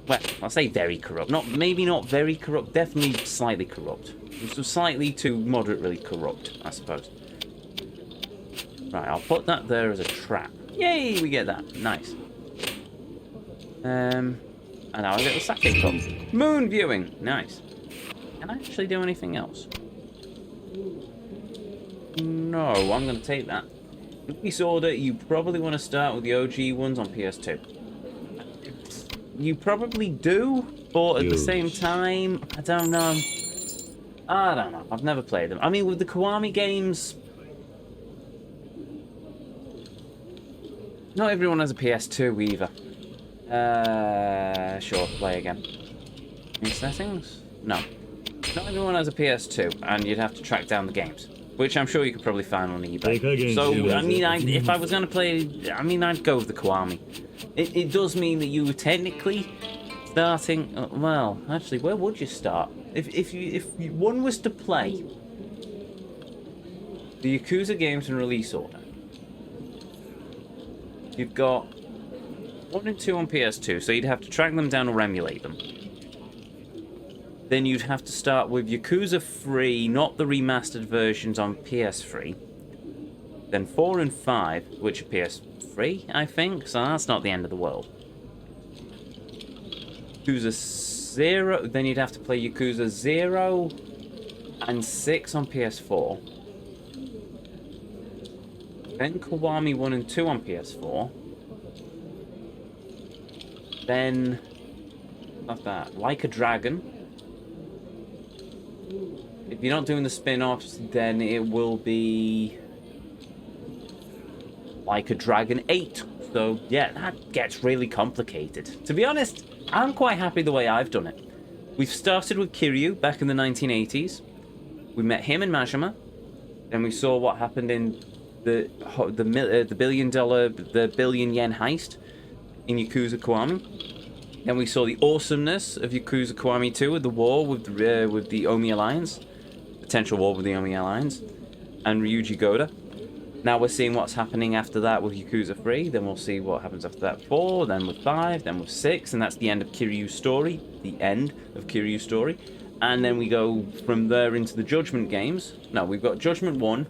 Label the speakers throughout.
Speaker 1: well, I'll say very corrupt. Maybe not very corrupt, definitely slightly corrupt. So slightly to moderately corrupt, I suppose. Right, I'll put that there as a trap. Yay, we get that. Nice. And now I get the sake cup. Moon viewing. Nice. Can I actually do anything else? No, I'm going to take that. In this order, you probably want to start with the OG ones on PS2. You probably do, but at the same time, I don't know. I don't know. I've never played them. I mean, with the Kiwami games, not everyone has a PS2 either. Sure, play again. In settings? No. Not everyone has a PS2, and you'd have to track down the games. Which I'm sure you could probably find on eBay. So, I mean, if I was going to play, I mean, I'd go with the Kiwami. It does mean that you were technically starting, well, actually, where would you start? If one was to play the Yakuza games in release order, you've got 1 and 2 on PS2, so you'd have to track them down or emulate them. Then you'd have to start with Yakuza 3, not the remastered versions on PS3. Then 4 and 5, which are PS3, I think, so that's not the end of the world. Yakuza 0, then you'd have to play Yakuza 0 and 6 on PS4. Then Kiwami 1 and 2 on PS4. Then, what's that? Like a Dragon. If you're not doing the spin-offs, then it will be Like a Dragon 8. So, yeah, that gets really complicated. To be honest, I'm quite happy the way I've done it. We've started with Kiryu back in the 1980s. We met him in Majima. Then we saw what happened in the billion yen heist in Yakuza Kiwami. Then we saw the awesomeness of Yakuza Kiwami 2 with the war with the Omi Alliance. Potential war with the Omi Alliance. And Ryuji Goda. Now we're seeing what's happening after that with Yakuza 3. Then we'll see what happens after that 4. Then with 5. Then with 6. And that's the end of Kiryu's story. The end of Kiryu's story. And then we go from there into the Judgment games. No, we've got Judgment 1,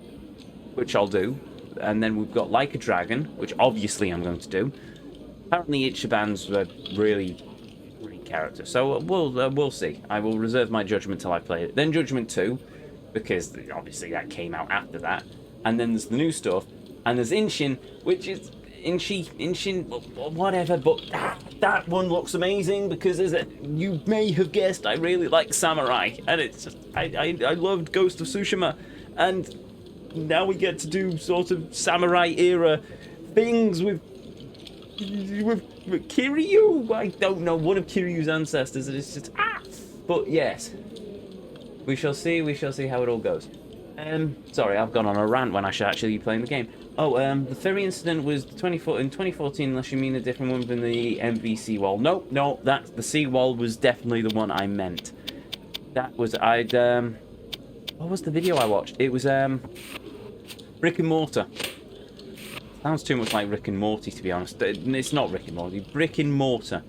Speaker 1: which I'll do. And then we've got Like a Dragon, which obviously I'm going to do. Apparently Ichiban's a really great character. So we'll see. I will reserve my judgment till I play it. Then Judgment 2, because obviously that came out after that. And then there's the new stuff. And there's Inshin, which is Inshin, whatever, but that one looks amazing because you may have guessed I really like Samurai, and it's just I loved Ghost of Tsushima, and now we get to do sort of Samurai era things with Kiryu. I don't know, one of Kiryu's ancestors, and it's just but yes, we shall see how it all goes. Sorry, I've gone on a rant when I should actually be playing the game. Oh, the ferry incident was in 2014, unless you mean a different one than the MV seawall. No, the seawall was definitely the one I meant. That was, what was the video I watched? It was, Rick and Mortar. Sounds too much like Rick and Morty, to be honest. It's not Rick and Morty. Brick and Mortar,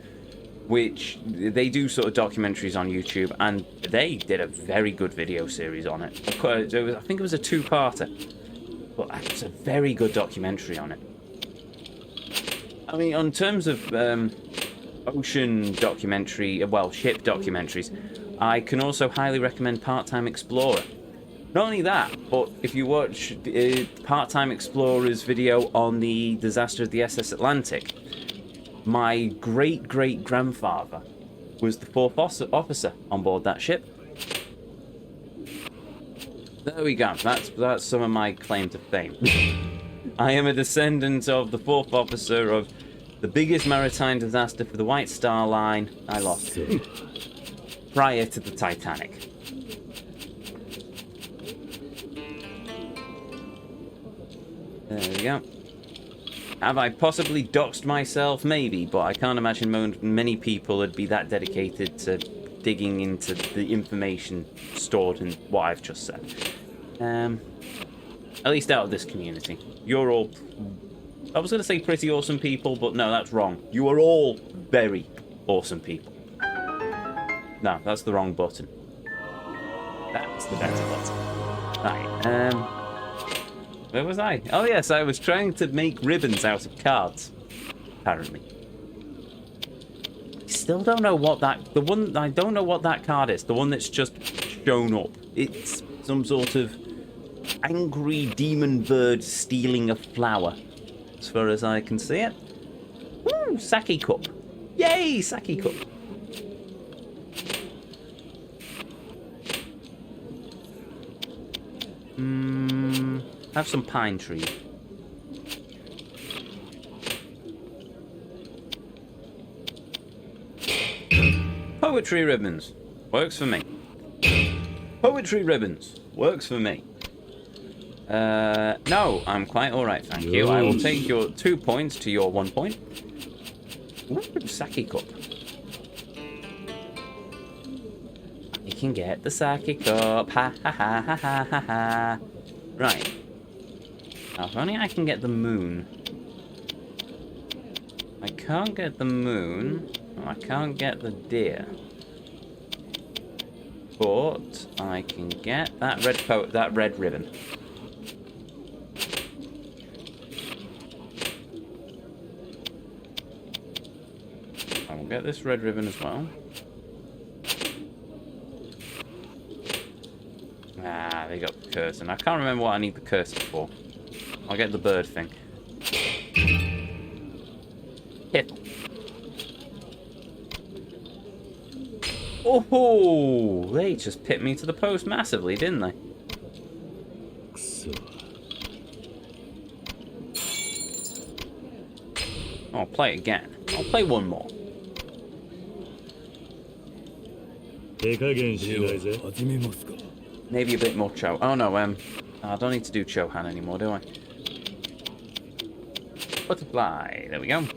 Speaker 1: which they do sort of documentaries on YouTube, and they did a very good video series on it. I think it was a 2-parter. But it's a very good documentary on it. I mean, in terms of ocean documentary, ship documentaries, I can also highly recommend Part-Time Explorer. Not only that, but if you watch Part-Time Explorer's video on the disaster of the SS Atlantic, my great-great-grandfather was the 4th officer on board that ship. There we go. That's some of my claim to fame. I am a descendant of the 4th officer of the biggest maritime disaster for the White Star Line. I lost prior to the Titanic. There we go. Have I possibly doxed myself? Maybe, but I can't imagine many people would be that dedicated to digging into the information stored in what I've just said. At least out of this community. You're all, I was going to say pretty awesome people, but no, that's wrong. You are all very awesome people. No, that's the wrong button. That's the better button. Right, where was I? Oh yes, I was trying to make ribbons out of cards. Apparently. Still don't know what that... I don't know what that card is. The one that's just shown up. It's some sort of angry demon bird stealing a flower. As far as I can see it. Woo! Sake cup. Yay! Sake cup. Have some pine tree. Poetry ribbons. Works for me. Poetry ribbons. Works for me. No, I'm quite alright, thank you. I will take your 2 points to your 1 point. Ooh, sake cup. You can get the sake cup. Ha ha ha ha ha ha ha. Right. Now, if only I can get the moon. I can't get the moon. I can't get the deer. But I can get that red ribbon. I will get this red ribbon as well. Ah, they got the curtain. I can't remember what I need the curtain for. I'll get the bird thing. Hit. Oh, they just pipped me to the post massively, didn't they? I'll play it again. I'll play one more. Maybe a bit more Cho. Oh no, I don't need to do Chohan anymore, do I? Butterfly. There we go.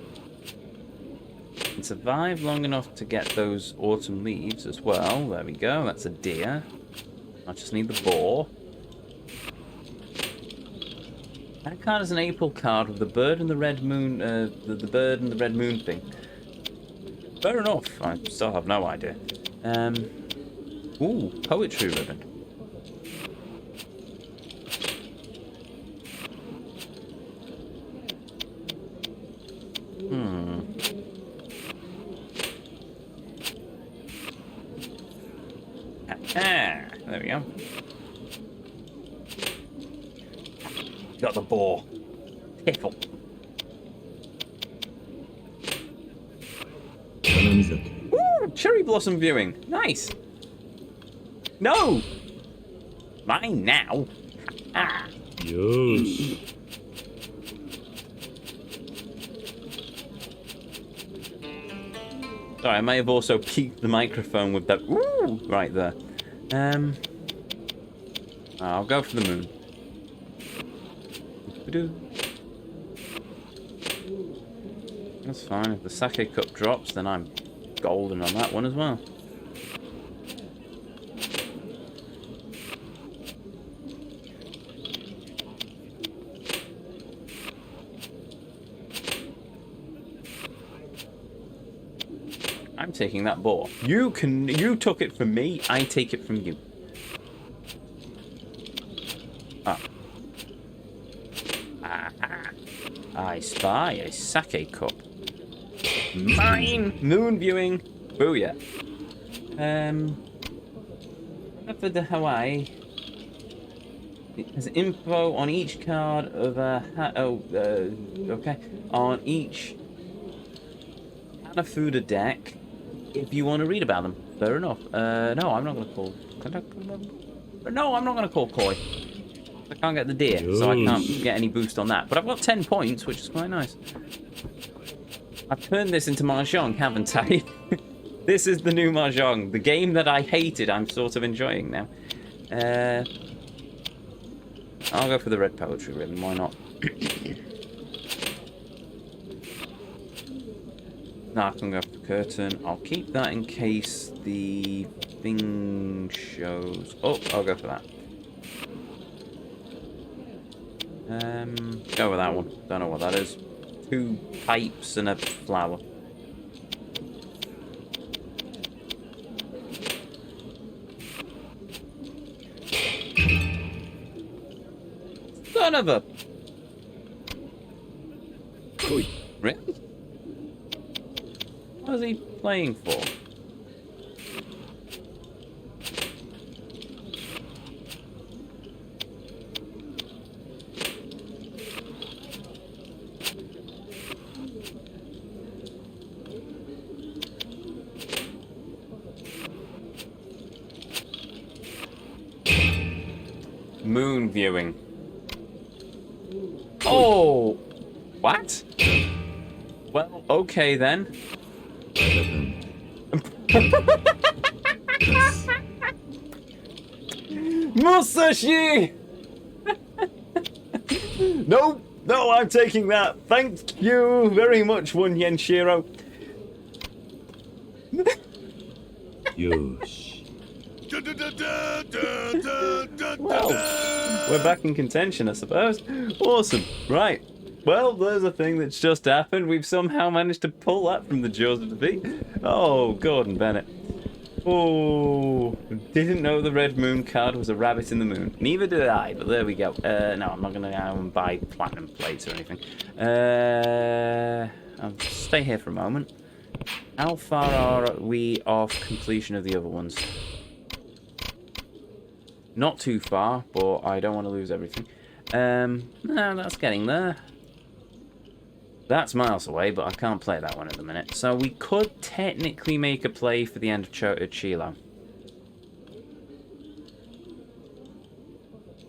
Speaker 1: And survive long enough to get those autumn leaves as well. There we go. That's a deer. I just need the boar. That card is an April card with the bird and the red moon. The bird and the red moon thing. Fair enough. I still have no idea. Ooh, poetry ribbon. There we go. Got the boar. Piffle. Ooh, cherry blossom viewing. Nice. No! Mine now. Ah. Yosh. Sorry, I may have also peaked the microphone with that. Ooh, right there. I'll go for the moon. That's fine. If the sake cup drops, then I'm golden on that one as well. I'm taking that boar. You took it from me, I take it from you. Ah. I spy a sake cup. Mine! Moon viewing. Booyah. For the Hawaii. It has info on each card of okay. On each Hanafuda deck. If you want to read about them. Fair enough. No, I'm not going to call. No, I'm not going to call Koi. I can't get the deer, so I can't get any boost on that. But I've got 10 points, which is quite nice. I've turned this into Mahjong, haven't I? This is the new Mahjong. The game that I hated, I'm sort of enjoying now. I'll go for the red poetry ribbon, why not? No, I can go for the curtain. I'll keep that in case the thing shows... Oh, I'll go for that. Go with that one. Don't know what that is. 2 pipes and a flower. Son of a... Really? What is he playing for? Moon viewing. Oh! What? Well, okay then. Musashi! No, no, I'm taking that. Thank you very much, One Yenshiro.
Speaker 2: Yosh.
Speaker 1: Well, we're back in contention, I suppose. Awesome. Right. Well, there's a thing that's just happened. We've somehow managed to pull that from the jaws of defeat. Oh, Gordon Bennett. Oh, didn't know the Red Moon card was a rabbit in the moon. Neither did I, but there we go. No, I'm not going to go and buy platinum plates or anything. I'll stay here for a moment. How far are we off completion of the other ones? Not too far, but I don't want to lose everything. No, that's getting there. That's miles away, but I can't play that one at the minute. So we could technically make a play for the end of Chilo.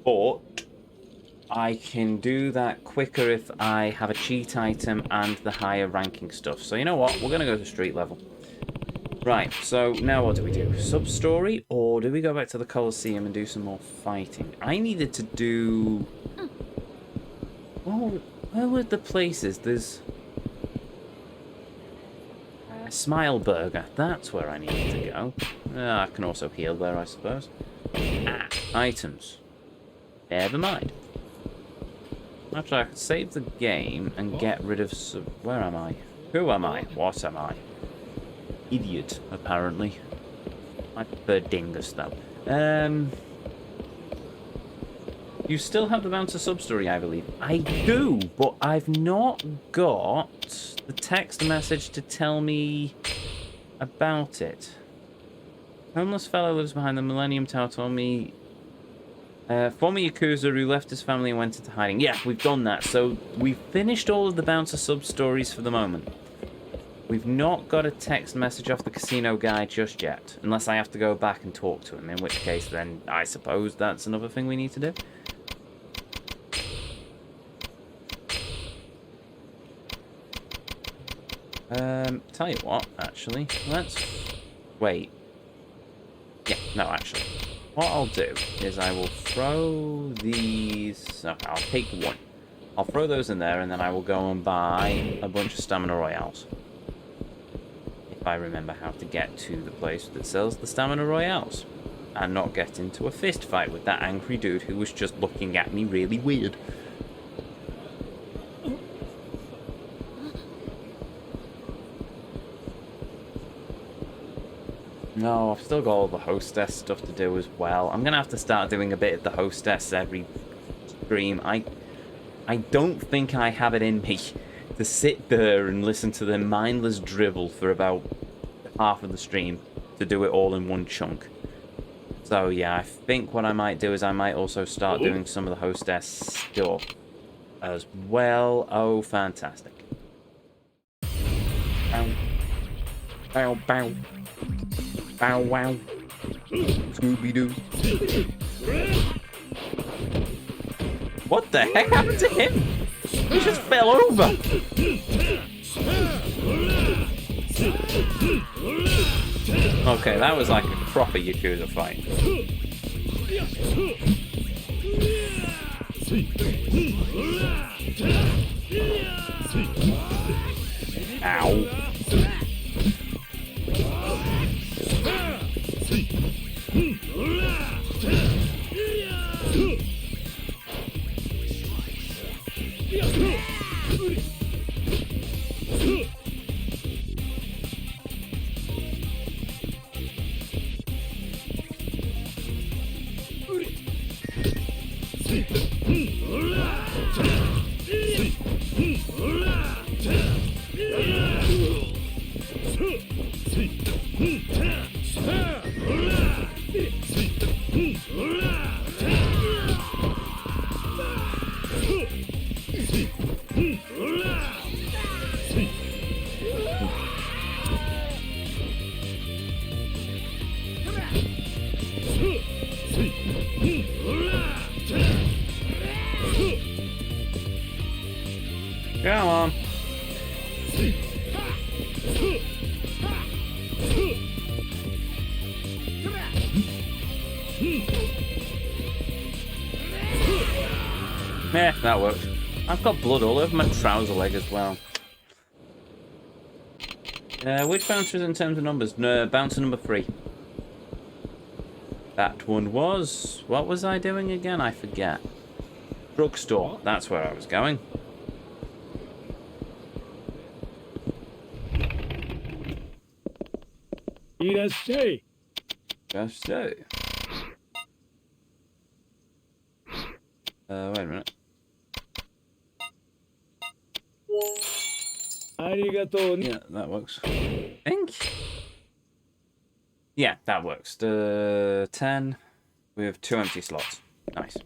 Speaker 1: But I can do that quicker if I have a cheat item and the higher ranking stuff. So you know what? We're going to go to street level. Right, so now what do we do? Sub-story, or do we go back to the Colosseum and do some more fighting? I needed to do... Oh, where were the places? There's... Smile Burger, that's where I needed to go. I can also heal there, I suppose. Items. Never mind. Actually, I could save the game and get rid of... Where am I? Who am I? What am I? Idiot, apparently. I prefer Dingus, though. You still have the Bouncer sub-story, I believe. I do, but I've not got the text message to tell me about it. Homeless fellow lives behind the Millennium Tower told me... former Yakuza who left his family and went into hiding. Yeah, we've done that. So we've finished all of the Bouncer sub-stories for the moment. We've not got a text message off the casino guy just yet. Unless I have to go back and talk to him. In which case, then, I suppose that's another thing we need to do. Tell you what, actually. Let's... Wait. Yeah, no, actually. What I'll do is I will throw these... Okay, I'll take one. I'll throw those in there, and then I will go and buy a bunch of Stamina Royales. If I remember how to get to the place that sells the Stamina Royales. And not get into a fist fight with that angry dude who was just looking at me really weird. No, I've still got all the hostess stuff to do as well. I'm going to have to start doing a bit of the hostess every stream. I don't think I have it in me to sit there and listen to the mindless drivel for about half of the stream to do it all in one chunk. So yeah, I think what I might do is I might also start doing some of the hostess stuff as well. Oh, fantastic. Bow. Bow, bow. Bow, wow. Scooby-Doo. What the heck happened to him? He just fell over. Okay, that was like a proper Yakuza fight. Ow. Come on. Yeah, that works. I've got blood all over my trouser leg as well. Which bouncer is in terms of numbers? No, bouncer number 3. That one was... What was I doing again? I forget. Drugstore. That's where I was going.
Speaker 2: Irashai.
Speaker 1: Just so. Wait a minute.
Speaker 2: Arigato.
Speaker 1: Yeah, that works. I think. Yeah, that works. 10 with 2 empty slots. Nice.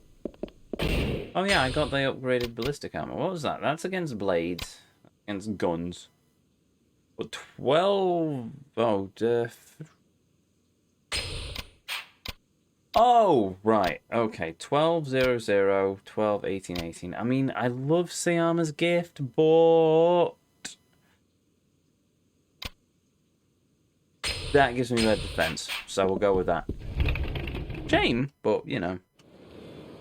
Speaker 1: Oh yeah, I got the upgraded ballistic armor. What was that? That's against blades, against guns. But 12. Oh, oh, right. Okay. 12, 0, 0, 12, 18, 18. I mean, I love Sayama's gift, but that gives me red defense, so we'll go with that. Shame, but you know,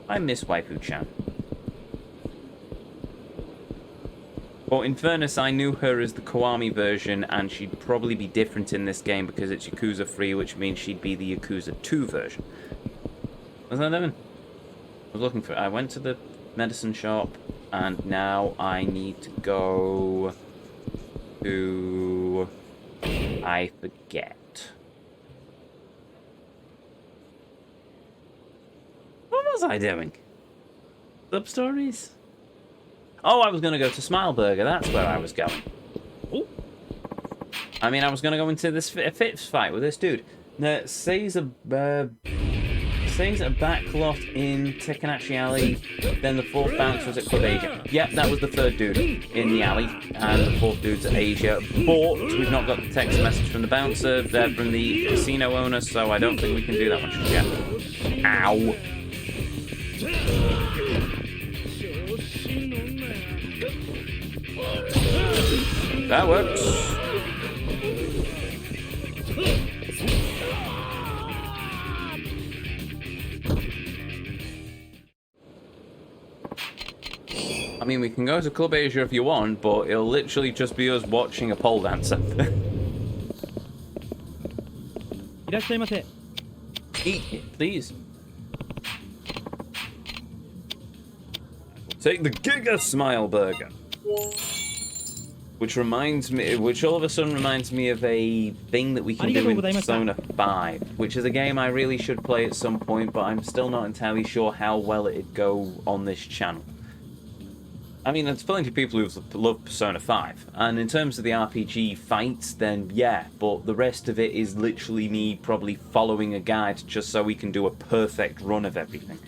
Speaker 1: I miss Waifu-chan. But in fairness, I knew her as the Kiwami version, and she'd probably be different in this game because it's Yakuza 3, which means she'd be the Yakuza 2 version. What's that doing? I was looking for it. I went to the medicine shop, and now I need to go to... I forget. What was I doing? Sub-stories? Oh, I was going to go to Smile Burger. That's where I was going. Ooh. I mean, I was going to go into this fifth fight with this dude. Says a backlot in Tekkanashi Alley. Then the 4th bounce was at Club Asia. Yep, that was the 3rd dude in the alley. And the 4th dude's at Asia. But we've not got the text message from the bouncer. They're from the casino owner, so I don't think we can do that one just yet. Ow. That works. I mean, we can go to Club Asia if you want, but it'll literally just be us watching a pole dancer. Eat it, please. Take the Giga Smile Burger. Which reminds me, which all of a sudden reminds me of a thing that we can do in Persona 5, which is a game I really should play at some point, but I'm still not entirely sure how well it'd go on this channel. I mean, there's plenty of people who love Persona 5, and in terms of the RPG fights, then yeah, but the rest of it is literally me probably following a guide just so we can do a perfect run of everything.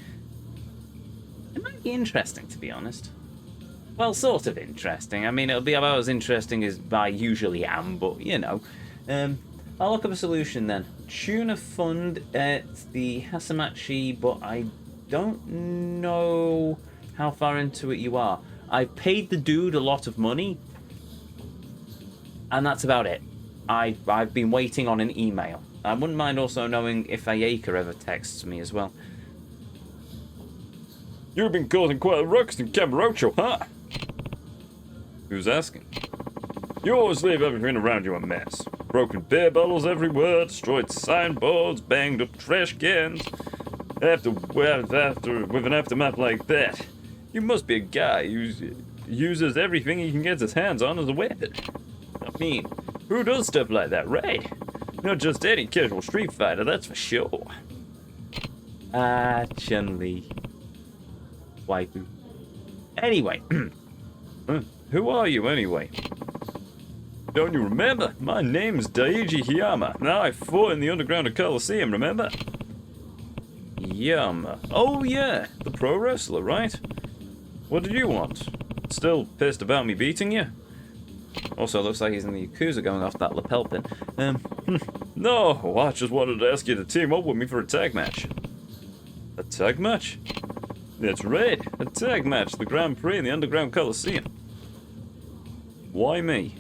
Speaker 1: It might be interesting, to be honest. Well, sort of interesting. I mean, it'll be about as interesting as I usually am, but, you know. I'll look up a solution then. Tuna Fund at the Hasamachi, but I don't know how far into it you are. I paid the dude a lot of money, and that's about it. I've been waiting on an email. I wouldn't mind also knowing if Ayaka ever texts me as well. You've been causing quite a ruckus in Kamurocho, huh? Who's asking? You always leave everything around you a mess. Broken beer bottles everywhere, destroyed signboards, banged up trash cans. With an aftermath like that, you must be a guy who uses everything he can get his hands on as a weapon. I mean, who does stuff like that, right? Not just any casual street fighter, that's for sure. Chun-Li. Waifu. Anyway. Who are you, anyway? Don't you remember? My name's Daiji Hiyama. Now I fought in the underground Coliseum, remember? Yama. Oh yeah, the pro wrestler, right? What did you want? Still pissed about me beating you? Also, looks like he's in the Yakuza going off that lapel pin. No, I just wanted to ask you to team up with me for a tag match. A tag match? That's right, a tag match, the Grand Prix in the Underground Coliseum. Why me?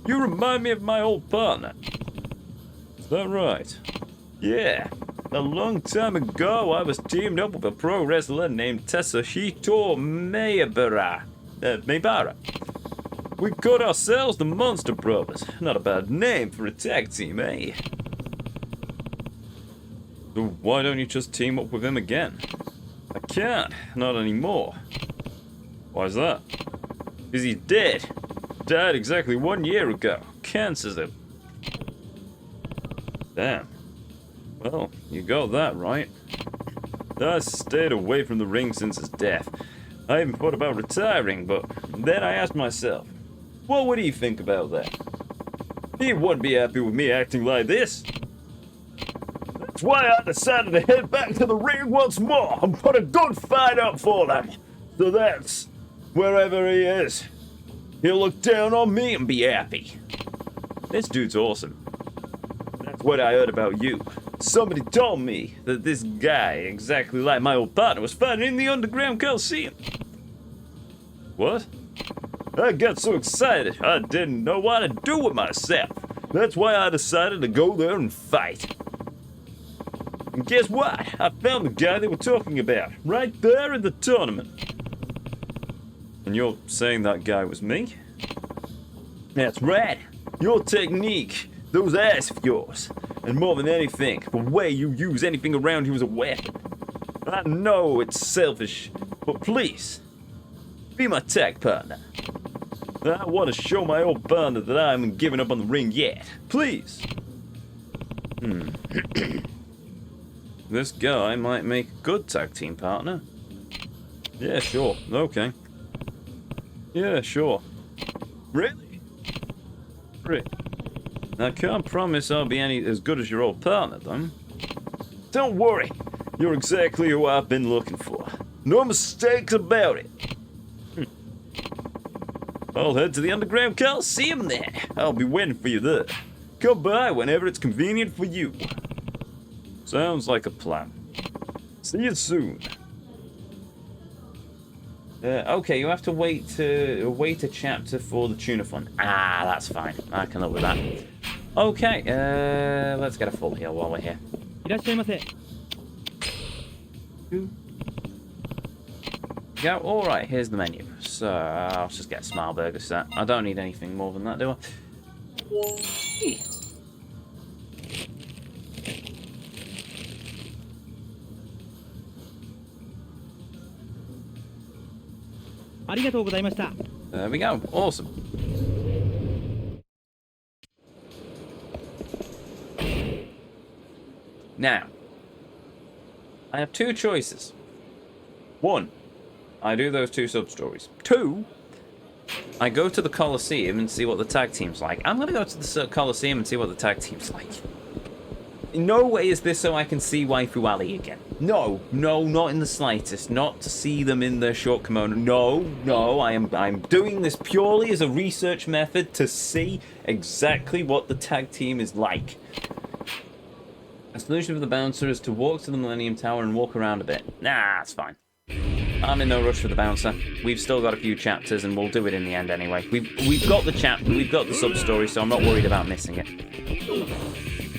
Speaker 1: You remind me of my old partner. Is that right? Yeah. A long time ago, I was teamed up with a pro wrestler named Tetsuhito Maebara. We called ourselves the Monster Brothers. Not a bad name for a tag team, eh? So why don't you just team up with him again? I can't. Not anymore. Why's that? Because he's dead. Died exactly 1 year ago. Cancer's him. Damn. Well, you got that right. I stayed away from the ring since his death. I even thought about retiring, but then I asked myself, what would he think about that? He wouldn't be happy with me acting like this. That's why I decided to head back to the ring once more and put a good fight up for them. So that's wherever he is. He'll look down on me and be happy. This dude's awesome. That's what I heard about you. Somebody told me that this guy, exactly like my old partner, was fighting in the Underground Coliseum. What? I got so excited I didn't know what to do with myself. That's why I decided to go there and fight. And guess what? I found the guy they were talking about, right there in the tournament. And you're saying that guy was me? That's right. Your technique, those eyes of yours, and more than anything, the way you use anything around you as a weapon. I know it's selfish, but please, be my tag partner. I want to show my old partner that I haven't given up on the ring yet. Please. This guy might make a good tag team partner. Yeah, sure. Okay. Yeah, sure. Really? Great. I can't promise I'll be any as good as your old partner, though. Don't worry. You're exactly who I've been looking for. No mistakes about it. I'll head to the Underground Coliseum then. I'll be waiting for you there. Come by whenever it's convenient for you. Sounds like a plan. See you soon. Okay, you have to wait a chapter for the tuna fund. Ah, that's fine. I can live with that. Okay, let's get a full heal while we're here.
Speaker 2: いらっしゃいませ。
Speaker 1: Go. Alright, here's the menu. So, I'll just get a smile burger set. I don't need anything more than that, do I? There we go. Awesome. Now, I have two choices. One, I do those two sub-stories. Two, I go to the Coliseum and see what the tag team's like. I'm going to go to the Coliseum and see what the tag team's like. In no way is this so I can see Waifu Ali again. No, not in the slightest. Not to see them in their short kimono. No, I'm doing this purely as a research method to see exactly what the tag team is like. A solution for the bouncer is to walk to the Millennium Tower and walk around a bit. Nah, that's fine. I'm in no rush for the bouncer. We've still got a few chapters and we'll do it in the end anyway. We've got the chapter, we've got the sub-story, so I'm not worried about missing it.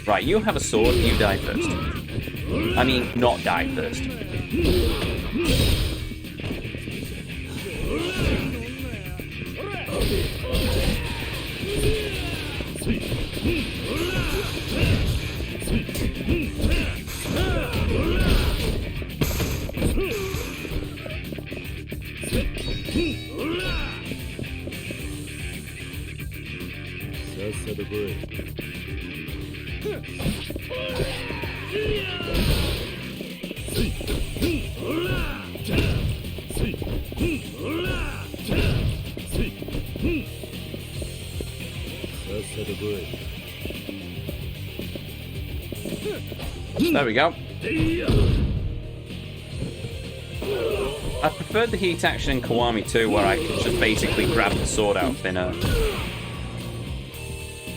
Speaker 1: Right, you have a sword, you die first. I mean, not die first. There we go. I preferred the heat action in Kiwami 2, where I could just basically grab the sword out of thin air.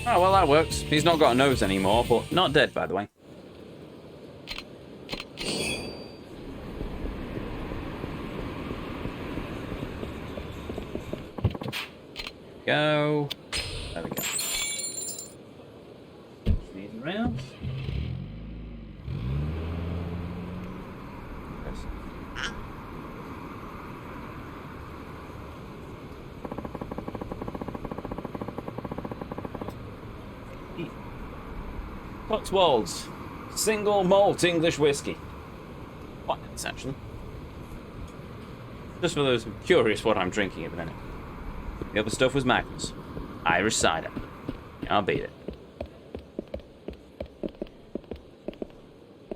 Speaker 1: Oh, well, that works. He's not got a nose anymore, but not dead, by the way. Go. There we go. These around. Cotswolds. Single malt English whiskey. Quite nice, actually. Just for those curious what I'm drinking at the minute. The other stuff was Magnus. Irish cider. Can't beat it.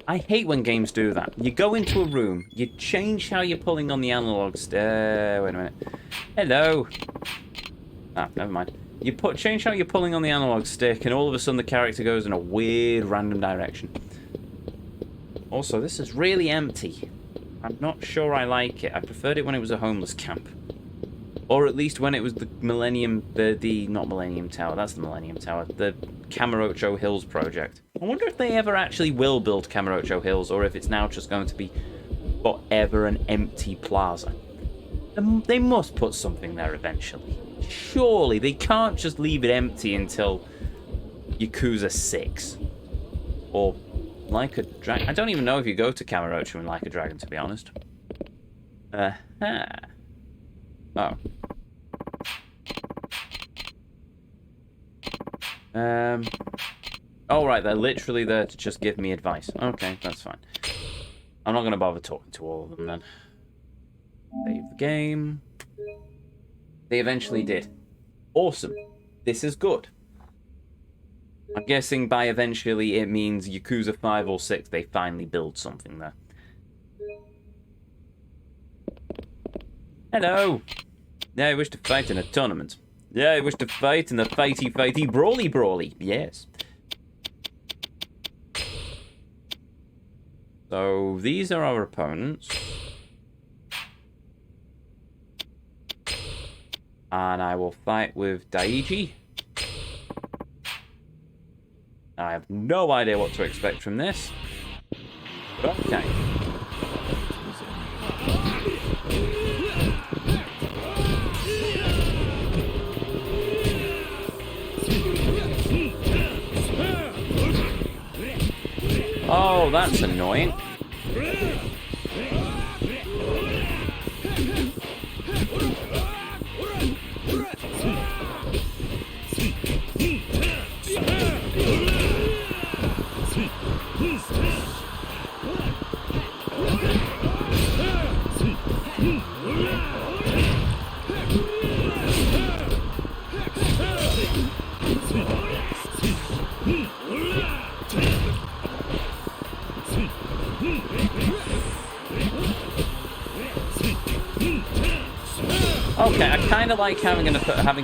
Speaker 1: I hate when games do that. You go into a room, you change how you're pulling on the analog stick. Wait a minute. Hello. Ah, never mind. You change how you're pulling on the analog stick, and all of a sudden the character goes in a weird, random direction. Also, this is really empty. I'm not sure I like it. I preferred it when it was a homeless camp. Or at least when it was the Millennium... not Millennium Tower, that's the Millennium Tower. The Kamurocho Hills project. I wonder if they ever actually will build Kamurocho Hills, or if it's now just going to be forever an empty plaza. They must put something there eventually. Surely, they can't just leave it empty until Yakuza 6. Or Like a Dragon. I don't even know if you go to Kamurocho in Like a Dragon, to be honest. Oh. Oh, right, they're literally there to just give me advice. Okay, that's fine. I'm not going to bother talking to all of them, then. Save the game. They eventually did. Awesome. This is good. I'm guessing by eventually it means Yakuza 5 or 6, they finally build something there. Hello! Yeah, I wish to fight in a tournament. Yeah, I wish to fight in the fighty, brawly. Yes. So, these are our opponents. And I will fight with Daiji. I have no idea what to expect from this. But okay. Oh, that's annoying. Okay, I kind of like having a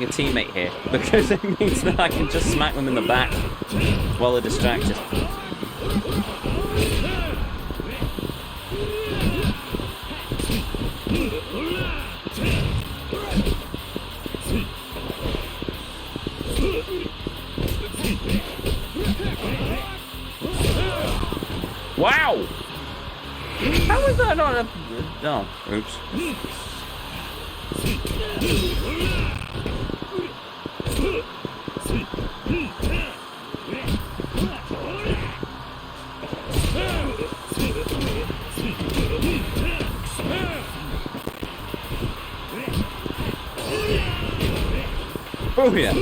Speaker 1: teammate here, because it means that I can just smack them in the back while they're distracted. Wow! How was that not a... Oh, oops. Oh yeah.